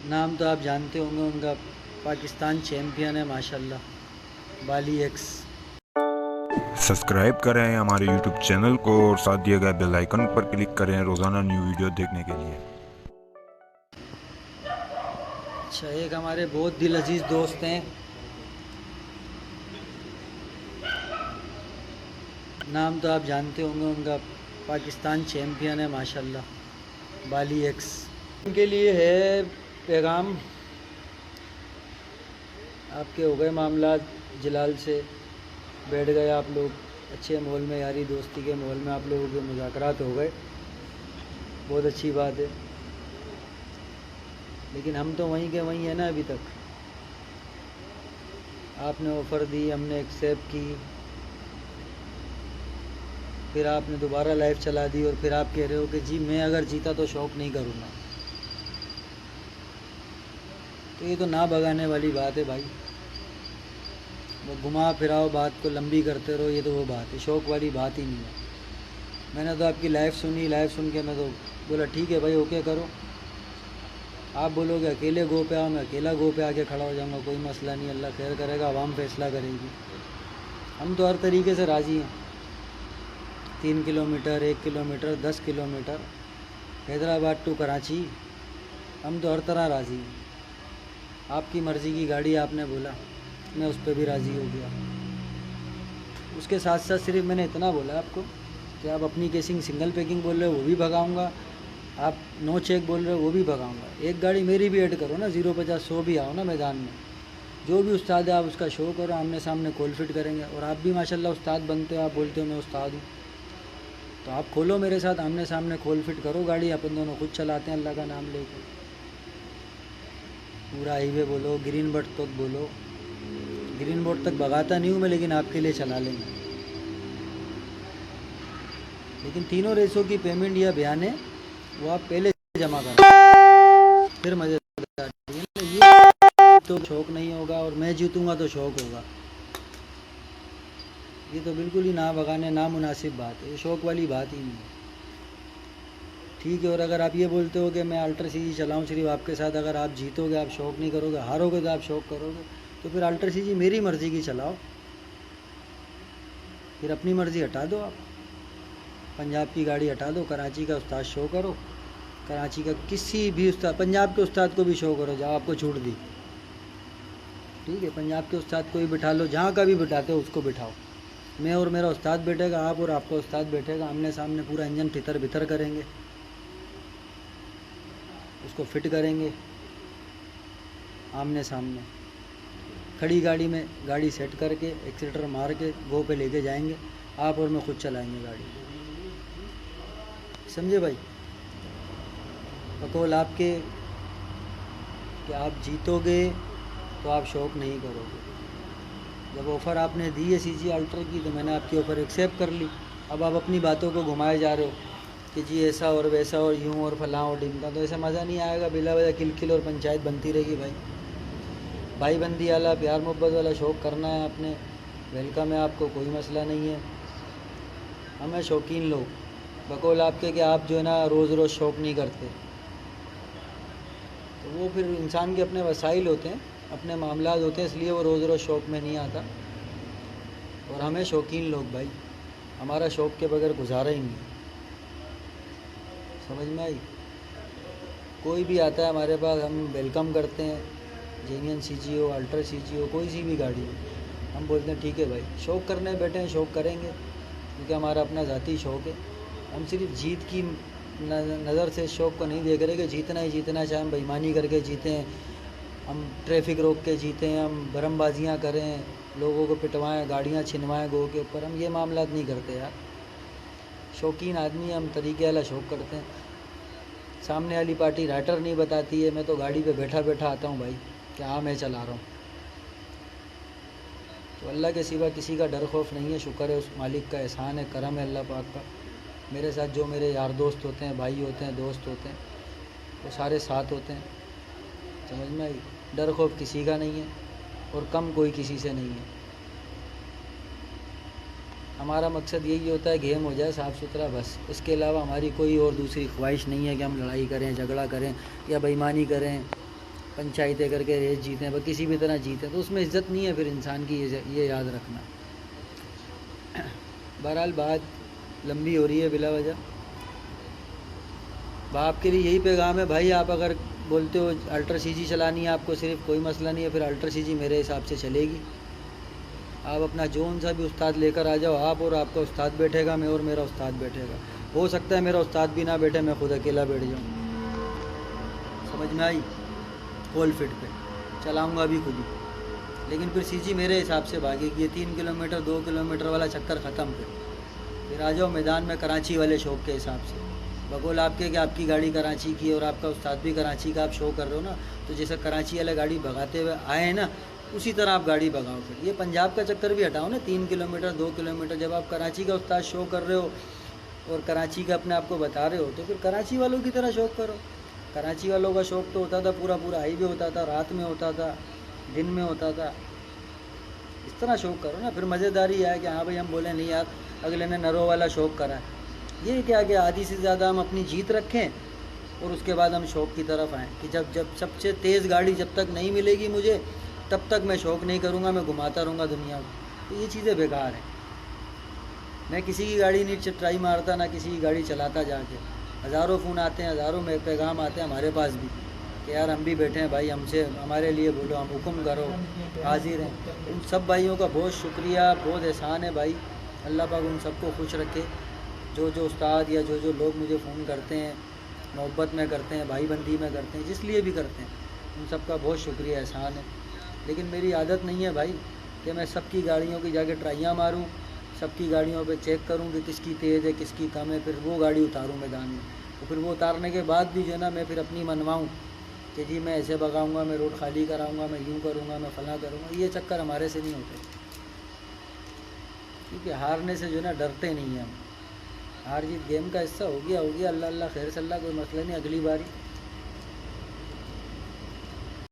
नाम तो आप जानते होंगे उनका, पाकिस्तान चैम्पियन है माशाल्लाह, बाली एक्स। सब्सक्राइब करें हमारे YouTube चैनल को और साथ दिए गए बेल आइकन पर क्लिक करें रोज़ाना न्यू वीडियो देखने के लिए। अच्छा, एक हमारे बहुत दिल अजीज़ दोस्त हैं, नाम तो आप जानते होंगे उनका, पाकिस्तान चैम्पियन है माशाल्लाह, बाली एक्स। उनके लिए है पैगाम, आपके हो गए मामला जलाल से, बैठ गए आप लोग अच्छे माहौल में, यारी दोस्ती के माहौल में आप लोगों के मुज़ाकरात हो गए, बहुत अच्छी बात है। लेकिन हम तो वहीं के वहीं हैं ना अभी तक। आपने ऑफ़र दी, हमने एक्सेप्ट की, फिर आपने दोबारा लाइफ चला दी और फिर आप कह रहे हो कि जी मैं अगर जीता तो शौक़ नहीं करूँगा। तो ये तो ना भगाने वाली बात है भाई, वो घुमा फिराओ बात को लंबी करते रहो, ये तो वो बात है, शौक़ वाली बात ही नहीं है। मैंने तो आपकी लाइफ सुनी, लाइफ सुन के मैं तो बोला ठीक है भाई, ओके करो। आप बोलोगे अकेले गो पे आओ, मैं अकेला गो पे आके खड़ा हो जाऊँगा, कोई मसला नहीं, अल्लाह खैर करेगा, आवाम फैसला करेगी। हम तो हर तरीके से राज़ी हैं, 3 kilometre, 1 kilometre, 10 kilometre, Hyderabad to Karachi, हम तो हर तरह राज़ी हैं। आपकी मर्ज़ी की गाड़ी आपने बोला, मैं उस पर भी राज़ी हो गया। उसके साथ साथ सिर्फ मैंने इतना बोला आपको कि आप अपनी केसिंग सिंगल पैकिंग बोल रहे हो वो भी भगाऊंगा, आप नो चेक बोल रहे हो वो भी भगाऊंगा। एक गाड़ी मेरी भी ऐड करो ना, 0-50 100 भी आओ ना मैदान में, जो भी उस्ताद है आप उसका शो करो, आमने सामने खोल फिट करेंगे। और आप भी माशाल्लाह उस्ताद बनते हो, आप बोलते हो मैं उस्ताद हूँ, तो आप खोलो मेरे साथ, आमने सामने खोल फिट करो गाड़ी, अपन दोनों खुद चलाते हैं अल्लाह का नाम लेकर। पूरा हाईवे बोलो, ग्रीन बर्ड तक बोलो, ग्रीन बोर्ड तक भगाता नहीं हूँ मैं, लेकिन आपके लिए चला लेंगे। लेकिन तीनों रेसों की पेमेंट या बयान है वो आप पहले जमा करो, फिर मज़ेदार। ये तो शौक़ नहीं होगा और मैं जीतूँगा तो शौक़ होगा, ये तो बिल्कुल ही ना भगाने ना मुनासिब बात है, ये शौक़ वाली बात ही नहीं है। ठीक है, और अगर आप ये बोलते हो कि मैं अल्ट्रा सीजी चलाऊँ सिर्फ आपके साथ, अगर आप जीतोगे आप शौक़ नहीं करोगे, हारोगे तो आप शौक़ करोगे, तो फिर अल्ट्रा सीजी मेरी मर्ज़ी की चलाओ, फिर अपनी मर्ज़ी हटा दो। आप पंजाब की गाड़ी हटा दो, कराची का उस्ताद शो करो, कराची का किसी भी उस्ताद, पंजाब के उस्ताद को भी शो करो, जहाँ आपको छूट दी, ठीक है, पंजाब के उस्ताद को भी बिठा लो, जहाँ का भी बिठाते हो उसको बिठाओ, मैं और मेरा उस्ताद बैठेगा, आप और आपका उस्ताद बैठेगा, आमने सामने पूरा इंजन तितर बितर करेंगे, उसको फिट करेंगे आमने सामने, खड़ी गाड़ी में गाड़ी सेट करके एक्सीटर मार के गो पे लेके जाएंगे, आप और मैं खुद चलाएंगे गाड़ी, समझे भाई। बकौल आपके कि आप जीतोगे तो आप शौक़ नहीं करोगे। जब ऑफ़र आपने दी है सीजी अल्ट्रा की, तो मैंने आपकी ऑफ़र एक्सेप्ट कर ली। अब आप अपनी बातों को घुमाए जा रहे हो कि जी ऐसा और वैसा और यूँ और फलां और ढिमका, तो ऐसा मज़ा नहीं आएगा, बिला वजह किल और पंचायत बनती रहेगी भाई। भाई बंदी वाला प्यार मोहब्बत वाला शौक़ करना है आपने, वेलकम है, आपको कोई मसला नहीं है। हमें शौकीन लोग, बकौल आपके कि आप जो है ना रोज़ रोज़ शौक़ नहीं करते, तो वो फिर इंसान के अपने वसाइल होते हैं, अपने मामलात होते हैं, इसलिए वो रोज़ रोज़ शौक़ में नहीं आता। और हमें शौकीन लोग भाई, हमारा शौक़ के बगैर गुजारा ही नहीं, समझ में आई। कोई भी आता है हमारे पास, हम वेलकम करते हैं, जेन्युइन सीजी हो, अल्ट्रा सीजी हो, कोई सी भी गाड़ी हो, हम बोलते हैं ठीक है भाई, शौक़ करने बैठे हैं, शौक़ करेंगे, क्योंकि हमारा अपना ज़ाती शौक़ है। हम सिर्फ जीत की नज़र से शौक़ को नहीं देख रहे कि जीतना ही जीतना, चाहे हम बेईमानी करके जीतें, हम ट्रैफिक रोक के जीतें, हम भरमबाजियाँ करें, लोगों को पिटवाएं, गाड़ियाँ छिनवाएं गो के ऊपर, हम ये मामला नहीं करते यार। शौकीन आदमी हम तरीके वाला शौक़ करते हैं। सामने वाली पार्टी राइटर नहीं बताती है, मैं तो गाड़ी पे बैठा बैठा आता हूँ भाई कि हाँ मैं चला रहा हूँ। तो अल्लाह के सिवा किसी का डर खौफ नहीं है, शुक्र है उस मालिक का, एहसान है, करम है अल्लाह पाक का। मेरे साथ जो मेरे यार दोस्त होते हैं, भाई होते हैं, दोस्त होते हैं, वो सारे साथ होते हैं, समझ में आई। डर खौफ किसी का नहीं है और कम कोई किसी से नहीं है। हमारा मकसद यही होता है गेम हो जाए साफ़ सुथरा, बस, इसके अलावा हमारी कोई और दूसरी ख्वाहिश नहीं है कि हम लड़ाई करें, झगड़ा करें या बेईमानी करें पंचायतें करके रेस जीते व किसी भी तरह जीते, तो उसमें इज्जत नहीं है फिर इंसान की, ये याद रखना। बहरहाल बात लंबी हो रही है बिला वजह। बाप के लिए यही पैगाम है भाई, आप अगर बोलते हो अल्ट्रा सीजी चलानी है आपको सिर्फ, कोई मसला नहीं है, फिर अल्ट्रा सीजी मेरे हिसाब से चलेगी। आप अपना जोन सा भी उस्ताद लेकर आ जाओ, आप और आपका उस्ताद बैठेगा, मैं और मेरा उस्ताद बैठेगा। हो सकता है मेरा उस्ताद भी ना बैठे, मैं खुद अकेला बैठ जाऊँ। समझ में आई? कोल फिट पे चलाऊँगा भी खुद ही, लेकिन फिर सीजी मेरे हिसाब से भागेगी। ये 3 किलोमीटर 2 किलोमीटर वाला चक्कर ख़त्म फिर आ जाओ मैदान में कराची वाले शौक़ के हिसाब से। बकौल आपके कि आपकी गाड़ी कराची की और आपका उस्ताद भी कराची का, आप शो कर रहे हो ना, तो जैसे कराची वाले गाड़ी भगाते हुए आए हैं ना, उसी तरह आप गाड़ी भगाओ। फिर ये पंजाब का चक्कर भी हटाओ ना, 3 किलोमीटर 2 किलोमीटर। जब आप कराची का उस्ताद शो कर रहे हो और कराची का अपने आप को बता रहे हो, तो फिर कराची वालों की तरह शौक़ करो। कराची वालों का शौक़ तो होता था पूरा पूरा हाईवे होता था, रात में होता था, दिन में होता था। इस तरह शौक़ करो ना, फिर मज़ेदारी है कि हाँ भाई हम बोले नहीं यार अगले ने नरो वाला शौक़ करा है। ये क्या कि आधी से ज़्यादा हम अपनी जीत रखें और उसके बाद हम शौक़ की तरफ आएँ कि जब सबसे तेज़ गाड़ी जब तक नहीं मिलेगी मुझे, तब तक मैं शौक़ नहीं करूँगा, मैं घुमाता रहूँगा दुनिया को। तो ये चीज़ें बेकार हैं। मैं किसी की गाड़ी नहीं ट्राई मारता, ना किसी की गाड़ी चलाता जाके। हज़ारों फ़ोन आते हैं, हज़ारों में पैगाम आते हैं हमारे पास भी कि यार हम भी बैठे हैं भाई, हमसे हमारे लिए बोलो, हम हुक्म करो, हाजिर हैं। उन सब भाइयों का बहुत शुक्रिया, बहुत एहसान है भाई। अल्लाह पाक उन सबको खुश रखे। जो उस्ताद या जो लोग मुझे फ़ोन करते हैं, मोहब्बत में करते हैं, भाईबंदी में करते हैं, जिस लिए भी करते हैं, उन सब का बहुत शुक्रिया, एहसान है। लेकिन मेरी आदत नहीं है भाई कि मैं सबकी गाड़ियों की जाके ट्राइयाँ मारूँ, सबकी गाड़ियों पे चेक करूँ कि किसकी तेज़ है किसकी कम है, फिर वो गाड़ी उतारूँ मैदान में। तो फिर वो उतारने के बाद भी जो है ना, मैं फिर अपनी मनवाऊँ कि जी मैं ऐसे भगाऊँगा, मैं रोड खाली कराऊँगा, मैं यूँ करूँगा, मैं फलां करूँगा। ये चक्कर हमारे से नहीं होते, क्योंकि हारने से जो है ना डरते नहीं हैं हम। हार जीत गेम का हिस्सा हो गया। अल्लाह अल्लाह खैर से अल्लाह, कोई मसला नहीं, अगली बारी